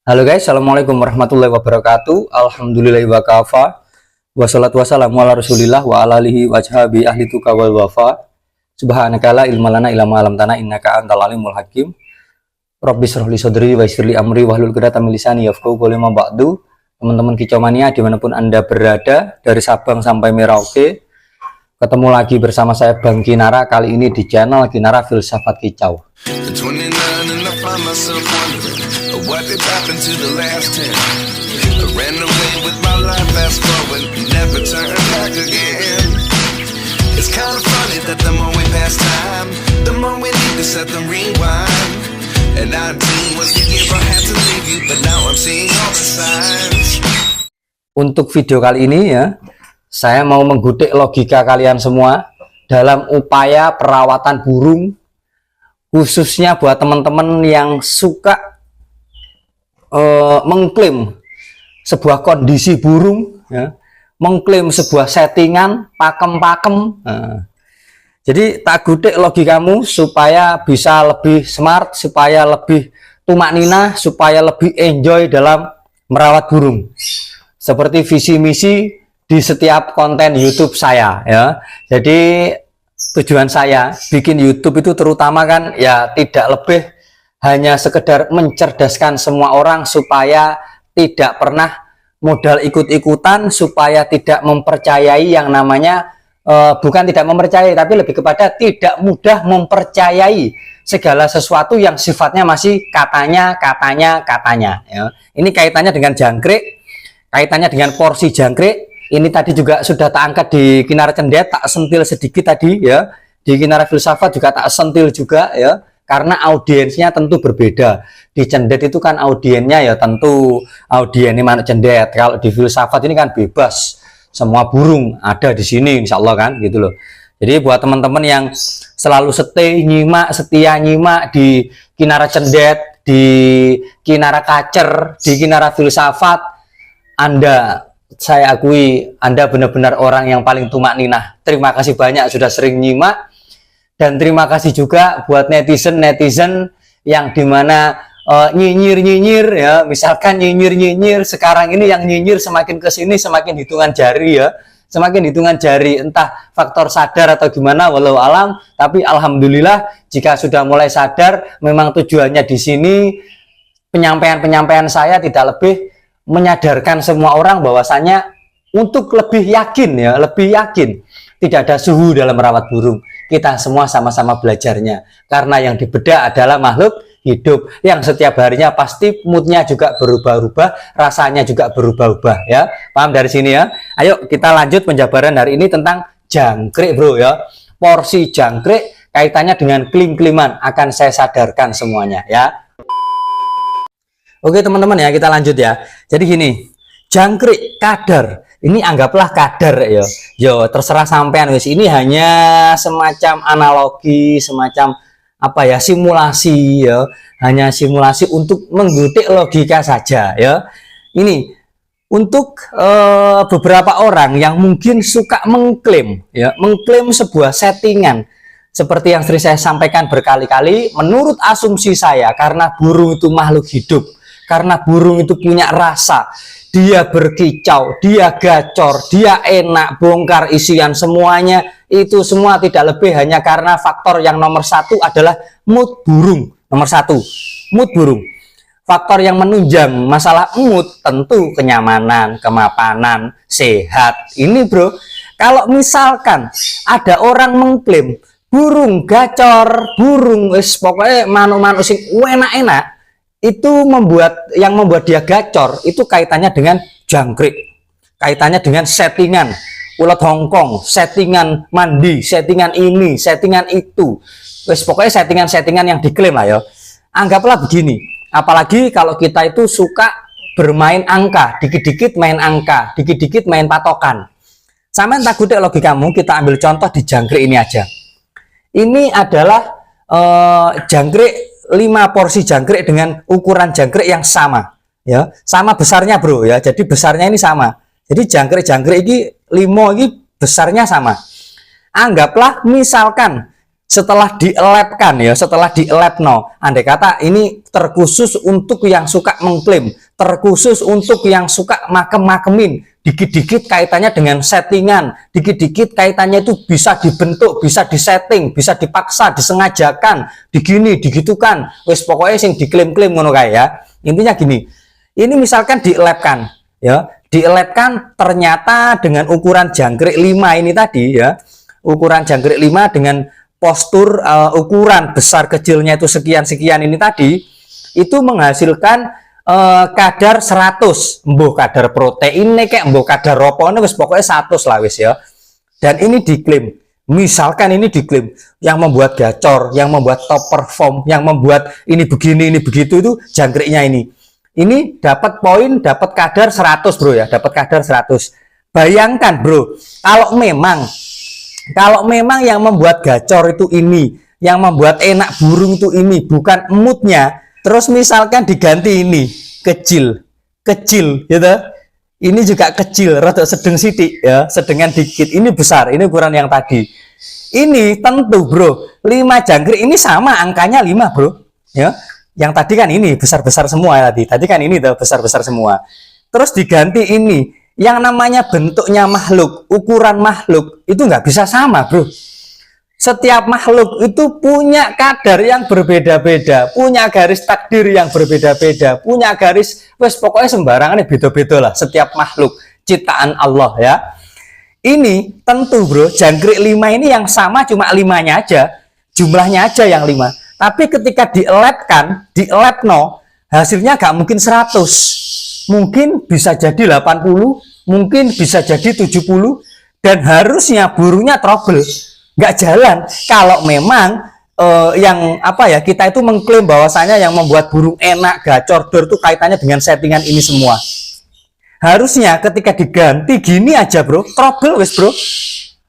Halo guys, assalamualaikum warahmatullahi wabarakatuh. Alhamdulillahi wa kafa. Wassalatu wassalamu ala rasulillah wa ala alihi wa ashabi ahli tuqa wal wafa. Subhanaka la ilma lana illa ma 'allamtana innaka antal alimul hakim. Rabbi shrah li sadri wa yassir li amri wahlul 'uqdatam min lisani yafqahu qawli ma ba'du. Teman-teman Kicau Mania dimanapun Anda berada, dari Sabang sampai Merauke, ketemu lagi bersama saya Bang Kinara, kali ini di channel Kinara Filsafat Kicau. What did happen to the last 10? I ran away with my life, fast forward, never turn back again. It's kind of funny that the more we pass time, the more we need to set the rewind. And 19 was the year I had to leave you, but now I'm seeing all the signs. Untuk video kali ini ya, saya mau menggutik logika kalian semua dalam upaya perawatan burung, khususnya buat teman-teman yang suka mengklaim sebuah kondisi burung, ya, mengklaim sebuah settingan, pakem-pakem. Jadi tak gudik logikamu supaya bisa lebih smart, supaya lebih tumak ninah, supaya lebih enjoy dalam merawat burung. Seperti visi misi di setiap konten YouTube saya, ya. Jadi tujuan saya bikin YouTube itu terutama kan ya tidak lebih hanya sekedar mencerdaskan semua orang supaya tidak pernah modal ikut-ikutan, supaya tidak mempercayai yang namanya bukan tidak mempercayai, tapi lebih kepada tidak mudah mempercayai segala sesuatu yang sifatnya masih katanya ya. Ini kaitannya dengan jangkrik, kaitannya dengan porsi jangkrik. Ini tadi juga sudah tak angkat di Kinara Cendet, tak sentil sedikit tadi ya. Di Kinara Filsafat juga tak sentil juga ya. Karena audiensnya tentu berbeda. Di Cendet itu kan audiennya ya tentu audiennya Manuk Cendet. Kalau di Filsafat ini kan bebas, semua burung ada di sini, insya Allah kan gitu loh. Jadi buat teman-teman yang selalu setia nyimak di Kinara Cendet, di Kinara Kacer, di Kinara Filsafat, saya akui Anda benar-benar orang yang paling tumak ninah. Terima kasih banyak sudah sering nyimak. Dan terima kasih juga buat netizen yang dimana nyinyir ya, misalkan nyinyir sekarang ini yang nyinyir semakin kesini semakin hitungan jari ya, semakin hitungan jari, entah faktor sadar atau gimana walau alam. Tapi alhamdulillah jika sudah mulai sadar, memang tujuannya di sini penyampaian saya tidak lebih menyadarkan semua orang bahwasanya untuk lebih yakin ya, lebih yakin tidak ada suhu dalam merawat burung. Kita semua sama-sama belajarnya, karena yang dibedah adalah makhluk hidup yang setiap harinya pasti moodnya juga berubah-ubah, rasanya juga berubah-ubah ya. Paham dari sini ya? Ayo kita lanjut penjabaran hari ini tentang jangkrik bro ya. Porsi jangkrik kaitannya dengan klaim-klaiman akan saya sadarkan semuanya ya. Oke teman-teman ya, kita lanjut ya. Jadi gini, jangkrik kadar ini anggaplah kadar ya. Yo terserah sampean guys. Ini hanya semacam analogi, semacam apa ya, simulasi ya. Hanya simulasi untuk menggutik logika saja ya. Ini untuk beberapa orang yang mungkin suka mengklaim ya, mengklaim sebuah settingan. Seperti yang sering saya sampaikan berkali-kali, menurut asumsi saya, karena burung itu makhluk hidup, karena burung itu punya rasa, dia berkicau, dia gacor, dia enak, bongkar isian, semuanya itu semua tidak lebih hanya karena faktor yang nomor satu adalah mood burung. Nomor satu, mood burung. Faktor yang menunjang masalah mood tentu kenyamanan, kemapanan, sehat. Ini bro, kalau misalkan ada orang mengklaim burung gacor, burung pokoknya manuk-manuk sing enak-enak, itu membuat dia gacor itu kaitannya dengan jangkrik, kaitannya dengan settingan ulat Hongkong, settingan mandi, settingan ini, settingan itu, pokoknya settingan yang diklaim lah ya. Anggaplah begini, apalagi kalau kita itu suka bermain angka, dikit-dikit main angka, dikit-dikit main patokan. Sama tak gudik logikamu, kita ambil contoh di jangkrik ini aja. Ini adalah jangkrik 5 porsi jangkrik dengan ukuran jangkrik yang sama ya, sama besarnya bro ya. Jadi besarnya ini sama, jadi jangkrik ini 5 ini besarnya sama. Anggaplah misalkan setelah dielapkan ya, setelah dielapno, andai kata ini terkhusus untuk yang suka mengklaim, terkhusus untuk yang suka makem-makemin, dikit-dikit kaitannya dengan settingan, dikit-dikit kaitannya itu bisa dibentuk, bisa disetting, bisa dipaksa, disengajakan, digini, digitukan, wes pokoknya sing diklaim-klaim ngono kae ya. Intinya gini, ini misalkan dielapkan ya, dielapkan ternyata dengan ukuran jangkrik 5 ini tadi ya, ukuran jangkrik 5 dengan postur ukuran besar kecilnya itu sekian-sekian ini tadi, itu menghasilkan kadar 100, mbuh kadar proteinnya kayak mbuh kadar ropone wis pokoknya 100 lah wis ya. Dan ini diklaim, misalkan ini diklaim yang membuat gacor, yang membuat top perform, yang membuat ini begini ini begitu, itu jangkriknya ini dapat poin, dapat kadar 100 bro ya, dapat kadar 100. Bayangkan bro, kalau memang yang membuat gacor itu ini, yang membuat enak burung itu ini, bukan emutnya, terus misalkan diganti ini, kecil, gitu. Ini juga kecil, rada sedeng sidik ya, sedengan dikit. Ini besar, ini ukuran yang tadi. Ini tentu bro, 5 jangkrik ini sama angkanya 5 bro. Ya, yang tadi kan ini besar-besar semua tadi. Tadi kan ini tuh besar-besar semua. Terus diganti ini. Yang namanya bentuknya makhluk, ukuran makhluk itu nggak bisa sama bro. Setiap makhluk itu punya kadar yang berbeda-beda, punya garis takdir yang berbeda-beda, punya garis, wes pokoknya sembarangan beda-beda lah setiap makhluk ciptaan Allah ya. Ini tentu bro, jangkrik 5 ini yang sama cuma 5-nya aja, jumlahnya aja yang 5. Tapi ketika dielapkan, dielapno, hasilnya nggak mungkin 100. Mungkin bisa jadi 80, mungkin bisa jadi 70, dan harusnya burungnya trouble, nggak jalan. Kalau memang yang apa ya, kita itu mengklaim bahwasanya yang membuat burung enak, gacor, dor itu kaitannya dengan settingan ini semua. Harusnya ketika diganti gini aja bro, trouble wes bro.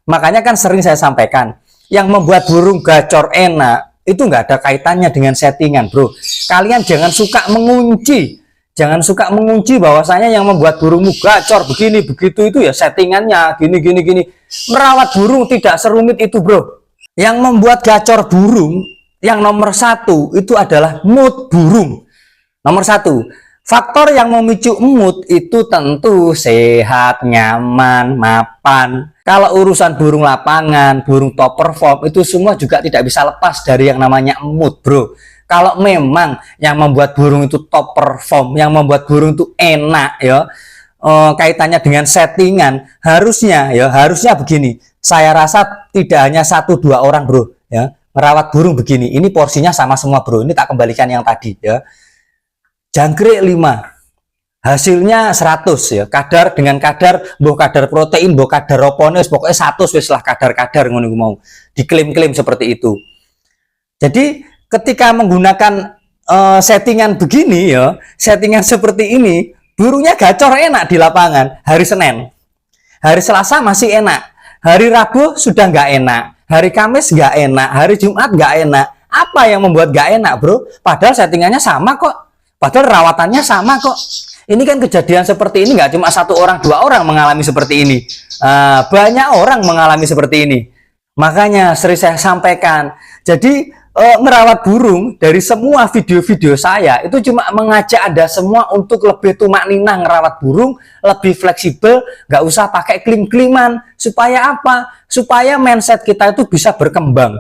Makanya kan sering saya sampaikan, yang membuat burung gacor enak itu nggak ada kaitannya dengan settingan bro. Kalian jangan suka mengunci. Jangan suka mengunci bahwasanya yang membuat burungmu gacor begini begitu itu ya settingannya gini. Merawat burung tidak serumit itu bro. Yang membuat gacor burung yang nomor 1 itu adalah mood burung. Nomor 1, faktor yang memicu mood itu tentu sehat, nyaman, mapan. Kalau urusan burung lapangan, burung top perform itu semua juga tidak bisa lepas dari yang namanya mood bro. Kalau memang yang membuat burung itu top perform, yang membuat burung itu enak ya, kaitannya dengan settingan, harusnya begini. Saya rasa tidak hanya 1-2 orang bro ya, merawat burung begini. Ini porsinya sama semua bro. Ini tak kembalikan yang tadi ya. Jangkrik 5, hasilnya 100 ya. Kadar dengan kadar, boh kadar protein, boh kadar ropone, pokoknya 100 wis lah kadar-kadar ngono mau. Diklaim-klaim seperti itu. Jadi ketika menggunakan settingan begini ya, settingan seperti ini, burungnya gacor enak di lapangan hari Senin. Hari Selasa masih enak, hari Rabu sudah nggak enak, hari Kamis nggak enak, hari Jumat nggak enak. Apa yang membuat nggak enak bro? Padahal settingannya sama kok, padahal rawatannya sama kok. Ini kan kejadian seperti ini nggak cuma 1 orang 2 orang mengalami seperti ini, banyak orang mengalami seperti ini. Makanya sering saya sampaikan, jadi merawat burung dari semua video-video saya itu cuma mengajak Anda semua untuk lebih tumak ninah ngerawat burung, lebih fleksibel, nggak usah pakai klim-kliman. Supaya apa? Supaya mindset kita itu bisa berkembang.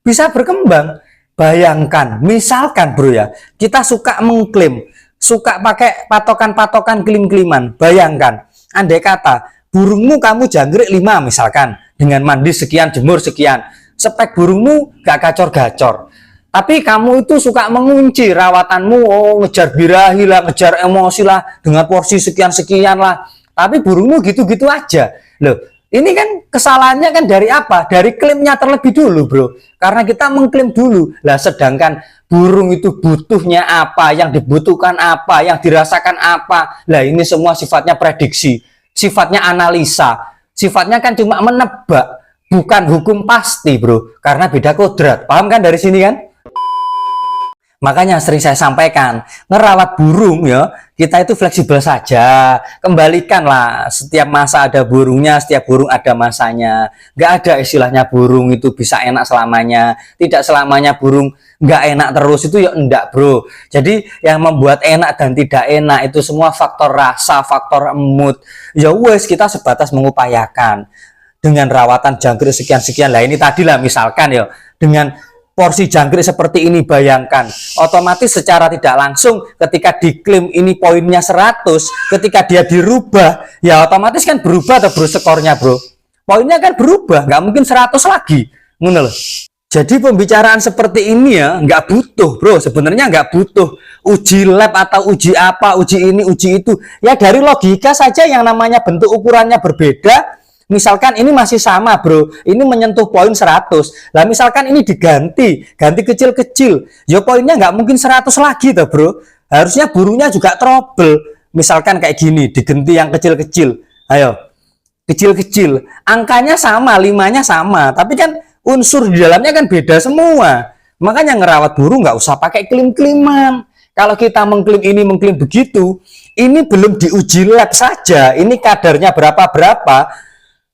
Bisa berkembang. Bayangkan, misalkan bro ya, kita suka mengklaim, suka pakai patokan-patokan klim-kliman. Bayangkan, andai kata burungmu kamu jangkrik 5 misalkan, dengan mandi sekian, jemur sekian, spek burungmu gak gacor-gacor, tapi kamu itu suka mengunci rawatanmu, ngejar birahi lah, ngejar emosi lah, dengan porsi sekian-sekian lah, tapi burungmu gitu-gitu aja. Loh, ini kan kesalahannya kan dari apa? Dari klaimnya terlebih dulu bro, karena kita mengklaim dulu lah, sedangkan burung itu butuhnya apa, yang dibutuhkan apa, yang dirasakan apa. Lah ini semua sifatnya prediksi, sifatnya analisa, sifatnya kan cuma menebak, bukan hukum pasti bro, karena beda kodrat. Paham kan dari sini kan? Makanya sering saya sampaikan, ngerawat burung ya, kita itu fleksibel saja. Kembalikanlah, setiap masa ada burungnya, setiap burung ada masanya. Nggak ada istilahnya burung itu bisa enak selamanya. Tidak selamanya burung nggak enak terus, itu ya enggak bro. Jadi yang membuat enak dan tidak enak itu semua faktor rasa, faktor mood. Ya wes, kita sebatas mengupayakan. Dengan rawatan jangkrik sekian-sekian, lah ini tadi lah misalkan ya, dengan porsi jangkrik seperti ini, bayangkan otomatis secara tidak langsung ketika diklaim ini poinnya 100, ketika dia dirubah ya otomatis kan berubah atau bro skornya bro, poinnya kan berubah, nggak mungkin 100 lagi. Jadi pembicaraan seperti ini ya nggak butuh bro, sebenarnya nggak butuh uji lab atau uji apa, uji ini uji itu ya, dari logika saja yang namanya bentuk ukurannya berbeda. Misalkan ini masih sama bro, ini menyentuh poin 100. Lah misalkan ini ganti kecil-kecil, ya poinnya nggak mungkin 100 lagi tuh bro. Harusnya burungnya juga trouble. Misalkan kayak gini, diganti yang kecil-kecil. Ayo, kecil-kecil. Angkanya sama, 5-nya sama. Tapi kan unsur di dalamnya kan beda semua. Makanya ngerawat burung nggak usah pakai klaim-klaiman. Kalau kita mengklaim ini, mengklaim begitu, ini belum diuji lab saja. Ini kadarnya berapa-berapa.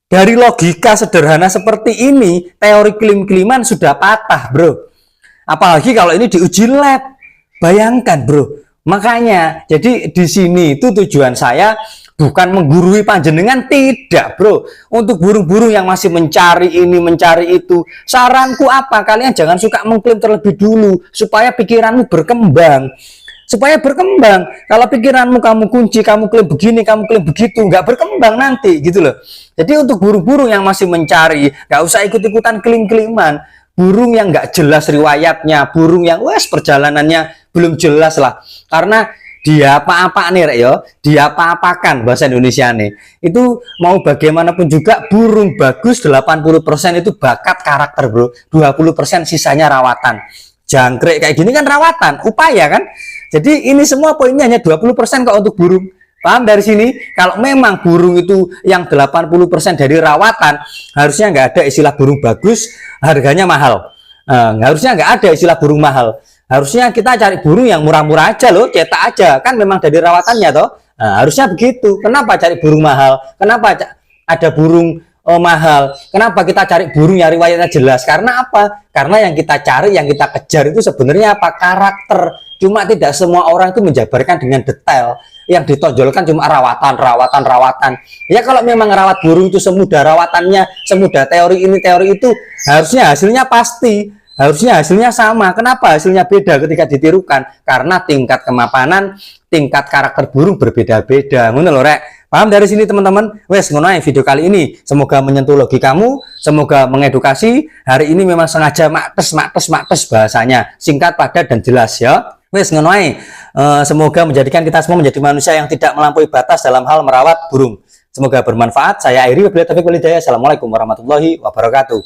Dari logika sederhana seperti ini, teori klaim-klaiman sudah patah bro. Apalagi kalau ini diuji lab. Bayangkan bro. Makanya, jadi di sini itu tujuan saya bukan menggurui panjenengan, tidak bro. Untuk burung-burung yang masih mencari ini, mencari itu, saranku apa? Kalian jangan suka mengklaim terlebih dulu, supaya pikiranmu berkembang. Kalau pikiranmu kamu kunci, kamu klaim begini, kamu klaim begitu, nggak berkembang nanti gitu loh. Jadi untuk burung-burung yang masih mencari, nggak usah ikut-ikutan klaim-klaiman. Burung yang nggak jelas riwayatnya, burung yang wes perjalanannya belum jelas lah, karena dia apa-apa nih Rek, yo, dia apa-apakan bahasa Indonesia nih. Itu mau bagaimanapun juga burung bagus 80% itu bakat karakter bro, 20% sisanya rawatan. Jangkrik kayak gini kan rawatan, upaya kan. Jadi ini semua poinnya hanya 20% kok untuk burung. Paham dari sini? Kalau memang burung itu yang 80% dari rawatan, harusnya nggak ada istilah burung bagus, harganya mahal. Harusnya nggak ada istilah burung mahal. Harusnya kita cari burung yang murah-murah aja loh, cetak aja. Kan memang dari rawatannya toh. Harusnya begitu. Kenapa cari burung mahal? Kenapa ada burung mahal? Kenapa kita cari burung yang riwayatnya jelas? Karena apa? Karena yang kita cari, yang kita kejar itu sebenarnya apa? Karakter. Cuma tidak semua orang itu menjabarkan dengan detail. Yang ditonjolkan cuma rawatan. Ya kalau memang rawat burung itu semudah rawatannya, semudah teori ini, teori itu, harusnya hasilnya pasti. Harusnya hasilnya sama. Kenapa hasilnya beda ketika ditirukan? Karena tingkat kemapanan, tingkat karakter burung berbeda-beda. Ngono lho Rek. Paham dari sini teman-teman? Wes ngono ae video kali ini. Semoga menyentuh logikamu, semoga mengedukasi. Hari ini memang sengaja maktes bahasanya, singkat, padat dan jelas ya. Wes ngono ae. Semoga menjadikan kita semua menjadi manusia yang tidak melampaui batas dalam hal merawat burung. Semoga bermanfaat. Saya Airi, wabillahi taufiq wal hidayah. Assalamualaikum warahmatullahi wabarakatuh.